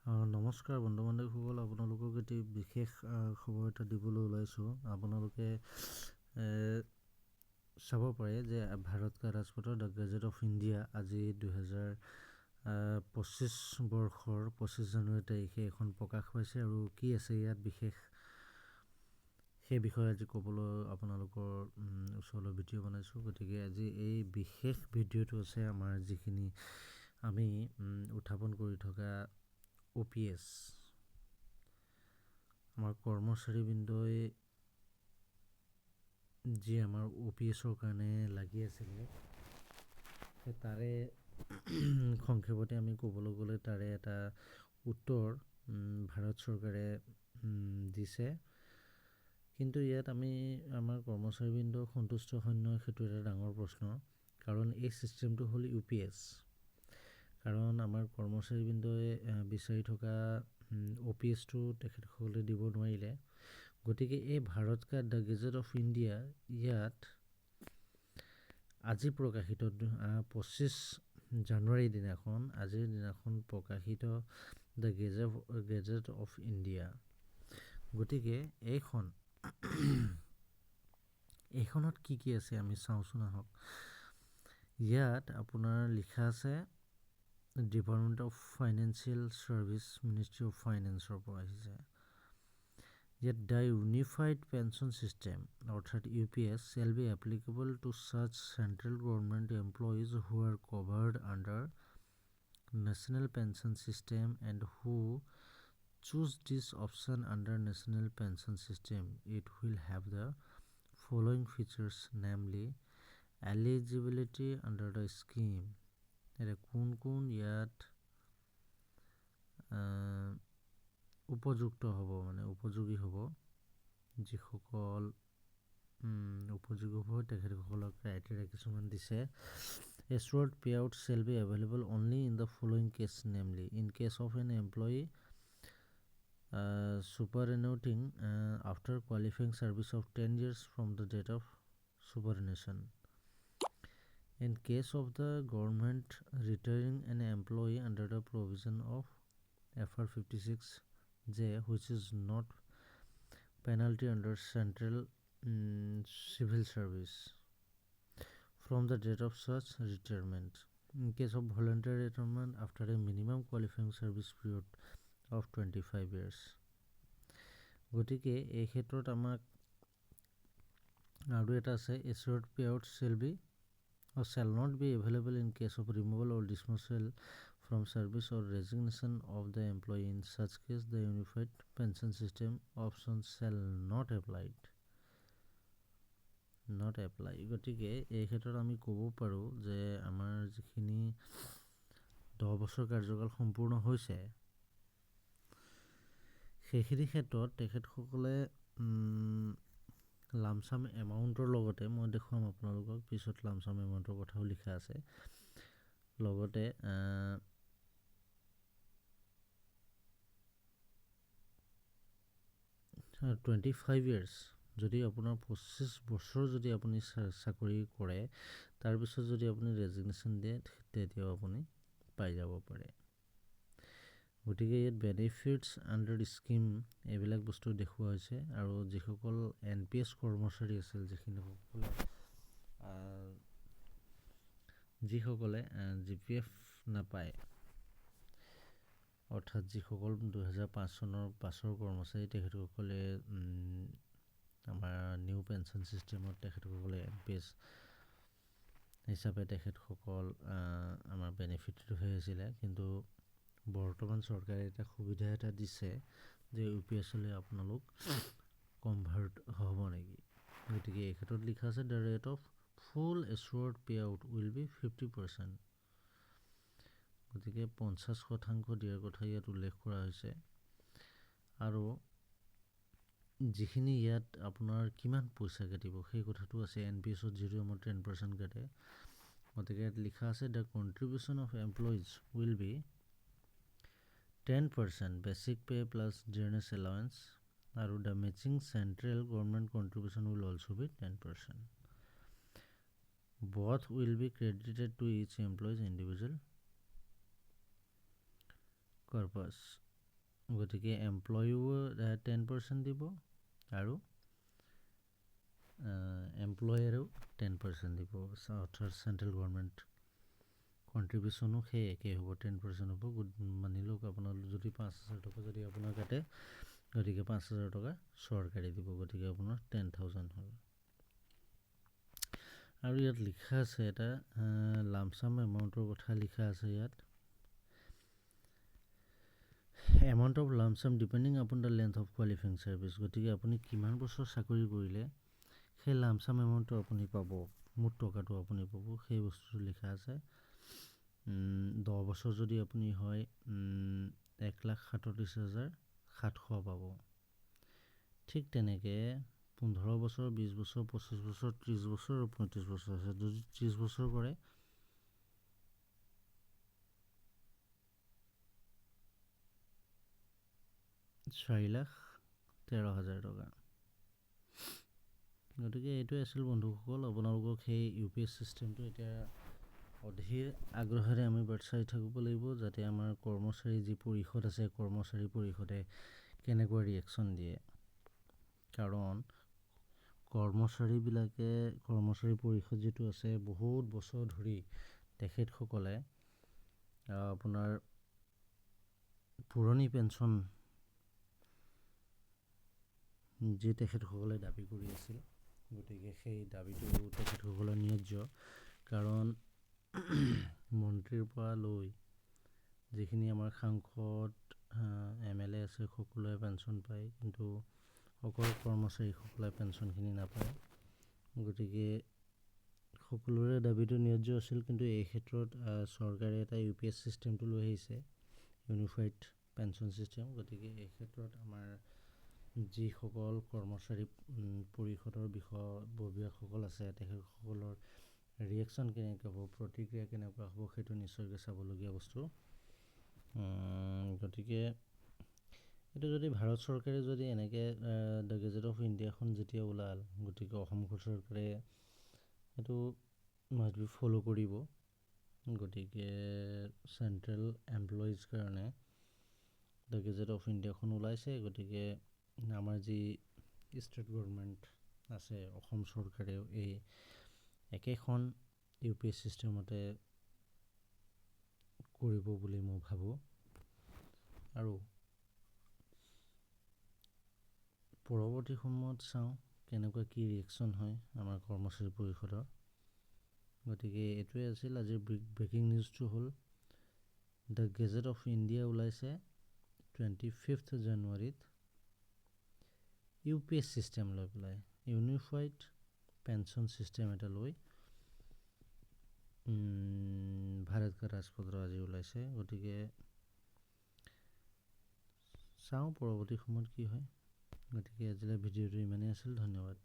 নমস্কাৰ বন্ধু বান্ধৱীসকল, আপোনালোকক এটি বিশেষ খবৰ এটা দিবলৈ ওলাইছোঁ। আপোনালোকে চাব পাৰে যে ভাৰত কা ৰাজপথৰ দ্য গেজেট অফ ইণ্ডিয়া আজি 2025 বৰ্ষৰ 25 জানুৱাৰী তাৰিখে এখন প্ৰকাশ পাইছে। আৰু কি আছে ইয়াত বিশেষ সেই বিষয়ে আজি ক'বলৈ আপোনালোকৰ ওচৰলৈ ভিডিঅ' বনাইছোঁ। গতিকে আজি এই বিশেষ ভিডিঅ'টো আছে আমাৰ যিখিনি আমি উত্থাপন কৰি থকা OPS, আমাৰ কৰ্মচাৰীবৃন্দই যি আমাৰ OPSৰ কাৰণে লাগি আছিলে, সেই তাৰে সংক্ষেপতে আমি ক'বলৈ গ'লে তাৰে এটা উত্তৰ ভাৰত চৰকাৰে দিছে। কিন্তু ইয়াত আমি আমাৰ কৰ্মচাৰীবৃন্দ সন্তুষ্ট হয় নহয়, সেইটো এটা ডাঙৰ প্ৰশ্ন। কাৰণ এই ছিষ্টেমটো হ'ল UPS। কাৰণ আমাৰ কৰ্মচাৰীবৃন্দই বিচাৰি থকা OPSটো তেখেতসকলে দিব নোৱাৰিলে। গতিকে এই ভাৰত কা দ্য গেজেট অফ ইণ্ডিয়া, ইয়াত আজি প্ৰকাশিত 25 জানুৱাৰীৰ দিনাখন, আজিৰ দিনাখন প্ৰকাশিত দ্য গেজেট অফ ইণ্ডিয়া। গতিকে এইখনত কি কি আছে আমি চাওঁচোন আহক। ইয়াত আপোনাৰ লিখা আছে department of financial service, ministry of ফাইনেন্সৰ পৰা আহিছে। Yet the Unified Pension System, অৰ্থাৎ UPS, shall be applicable to such central government employees who are covered under National Pension System and who choose this option under National Pension System. It will have the following features, namely eligibility under the scheme. কোন ইয়াত উপযুক্ত হ'ব, মানে উপযোগী হ'ব, যিসকল উপযোগী হ'ব তেখেতসকলক ক্ৰাইটেৰিয়া কিছুমান দিছে। Assured payout shall be available only in the following case, namely in case of an employee superannuating after qualifying service of 10 years from the date of superannuation. In case of the government retiring an employee under the provision of FR 56J, which is not penalty under central civil service from the date of such retirement. In case of voluntary retirement after a minimum qualifying service period of 25 years. গতিকে এই ক্ষেত্ৰত আমাক আৰু এটা আছে, assured payout shall not be available in case of removal or dismissal from service or resignation of the employee. In such case, the Unified Pension System options shall not apply. গতিকে এই ক্ষেত্ৰত আমি ক'ব পাৰোঁ যে আমাৰ যিখিনি 10 বছৰ কাৰ্যকাল সম্পূৰ্ণ হৈছে, সেইখিনি ক্ষেত্ৰত তেখেতসকলে লামচাম এমাউণ্টৰ লগতে, মই দেখুৱাম আপোনালোকক পিছত, লামচাম এমাউণ্টৰ কথাও লিখা আছে। লগতে 25 years, যদি আপোনাৰ 25 বছৰ যদি আপুনি চাকৰি কৰে, তাৰপিছত যদি আপুনি ৰেজিগনেশ্যন দিয়ে, তেতিয়াও আপুনি পাই যাব পাৰে। গতিকে ইয়াত বেনিফিটছ আণ্ডাৰ স্কিম এইবিলাক বস্তু দেখুওৱা হৈছে। আৰু যিসকল NPS কৰ্মচাৰী আছিল, যিসকলে GPF নাপায়, অৰ্থাৎ যিসকল 2005 চনৰ পাছৰ কৰ্মচাৰী, তেখেতসকলে আমাৰ নিউ পেঞ্চন ছিষ্টেমত তেখেতসকলে NPS হিচাপে তেখেতসকল আমাৰ বেনিফিটেড হৈ আছিলে। কিন্তু বৰ্তমান চৰকাৰে এটা সুবিধা এটা দিছে যে UPSলৈ আপোনালোক কনভাৰ্ট হ'ব নেকি। গতিকে এই ক্ষেত্ৰত লিখা আছে the rate of full assured pay out will be 50%। গতিকে 50% দিয়াৰ কথা ইয়াত উল্লেখ কৰা হৈছে। আৰু যিখিনি ইয়াত আপোনাৰ কিমান পইচা কাটিব সেই কথাটো আছে। NPSত যিটো আমাৰ 10% কাটে, গতিকে ইয়াত লিখা আছে the contribution of employees will be 10% basic pay plus dearness allowance, আৰু the matching central government contribution will also' be 10%. Both will be credited to each employee's individual corpus. গতিকে এমপ্লয়িও 10% দিব আৰু এমপ্লয়াৰেও 10% দিব, অৰ্থাৎ চেণ্ট্ৰেল গভৰ্ণমেণ্ট কণ্ট্ৰিবিউশ্যনো সেই একেই হ'ব, 10% হ'ব। মানি লওক আপোনাৰ যদি 5,000 টকা যদি আপোনাৰ কাটে, গতিকে 5,000 টকা চৰকাৰে দিব, গতিকে আপোনাৰ 10,000 হ'ল। আৰু ইয়াত লিখা আছে এটা লামচাম এমাউণ্টৰ কথা লিখা আছে ইয়াত। Amount of লামচাম depending upon the length of qualifying service, গতিকে আপুনি কিমান বছৰ চাকৰি কৰিলে সেই লামচাম এমাউণ্টটো আপুনি পাব, মুঠ টকাটো আপুনি পাব, সেই বস্তুটো লিখা আছে। 10 বছৰ যদি আপুনি হয় 1,37,700 পাব। ঠিক তেনেকৈ 15 বছৰ, 20 বছৰ, 25 বছৰ, 30 বছৰ আৰু 35 বছৰ আছে। যদি 30 বছৰ কৰে 4,13,000 টকা। গতিকে এইটোৱে আছিল বন্ধুসকল, আপোনালোকক সেই UPS চিষ্টেমটো এতিয়া অধীৰ আগ্ৰহেৰে আমি বাট চাই থাকিব লাগিব, যাতে আমাৰ কৰ্মচাৰী যি পৰিষদ আছে, কৰ্মচাৰী পৰিষদে কেনেকুৱা ৰিয়েকশ্যন দিয়ে। কাৰণ কৰ্মচাৰী পৰিষদ যিটো আছে, বহুত বছৰ ধৰি তেখেতসকলে আপোনাৰ পুৰণি পেঞ্চন যি তেখেতসকলে দাবী কৰি আছিল, গতিকে সেই দাবীটো তেখেতসকলৰ ন্যায্য। কাৰণ মন্ত্ৰীৰ পৰা লৈ যিখিনি আমাৰ সাংসদ MLA আছে, সকলোৱে পেঞ্চন পায়, কিন্তু অকল কৰ্মচাৰীসকলে পেঞ্চনখিনি নাপায়। গতিকে সকলোৰে দাবীটো ন্যায্য আছিল, কিন্তু এই ক্ষেত্ৰত চৰকাৰে এটা UPS চিষ্টেমটো লৈ আহিছে, ইউনিফাইড পেঞ্চন চিষ্টেম। গতিকে এই ক্ষেত্ৰত আমাৰ যিসকল কৰ্মচাৰী পৰিষদৰ বিষয়ববীয়াসকল আছে, তেখেতসকলৰ ৰিয়েকশ্যন কেনেকৈ হ'ব, প্ৰতিক্ৰিয়া কেনেকুৱা হ'ব, সেইটো নিশ্চয়কৈ চাবলগীয়া বস্তু। গতিকে এইটো যদি ভাৰত চৰকাৰে যদি এনেকৈ দ্য গেজেট অফ ইণ্ডিয়াখন যেতিয়া ওলাল, গতিকে অসম চৰকাৰে সেইটো মাষ্ট বি ফ'ল' কৰিব। গতিকে চেণ্ট্ৰেল এমপ্লয়িজ কাৰণে দ্য গেজেট অফ ইণ্ডিয়াখন ওলাইছে। গতিকে আমাৰ যি ষ্টেট গভৰ্ণমেণ্ট আছে, অসম চৰকাৰেও এই একেখন UPS চিষ্টেমতে কৰিব বুলি মই ভাবোঁ। আৰু পৰৱৰ্তী সময়ত চাওঁ কেনেকুৱা কি ৰিয়েকশ্যন হয় আমাৰ কৰ্মচাৰী পৰিষদৰ। গতিকে এইটোৱে আছিল আজিৰ ব্ৰেকিং নিউজটো হ'ল দ্য গেজেট অফ ইণ্ডিয়া ওলাইছে 25 জানুৱাৰীত UPS চিষ্টেম লৈ পেলাই, ইউনিফাইড পেঞ্চন চিষ্টেম এটা লৈ ভাৰত কা ৰাজপত্ৰ আজি ওলাইছে। গতিকে চাওঁ পৰৱৰ্তী সময়ত কি হয়। গতিকে আজিলৈ ভিডিঅ'টো ইমানেই আছিল, ধন্যবাদ।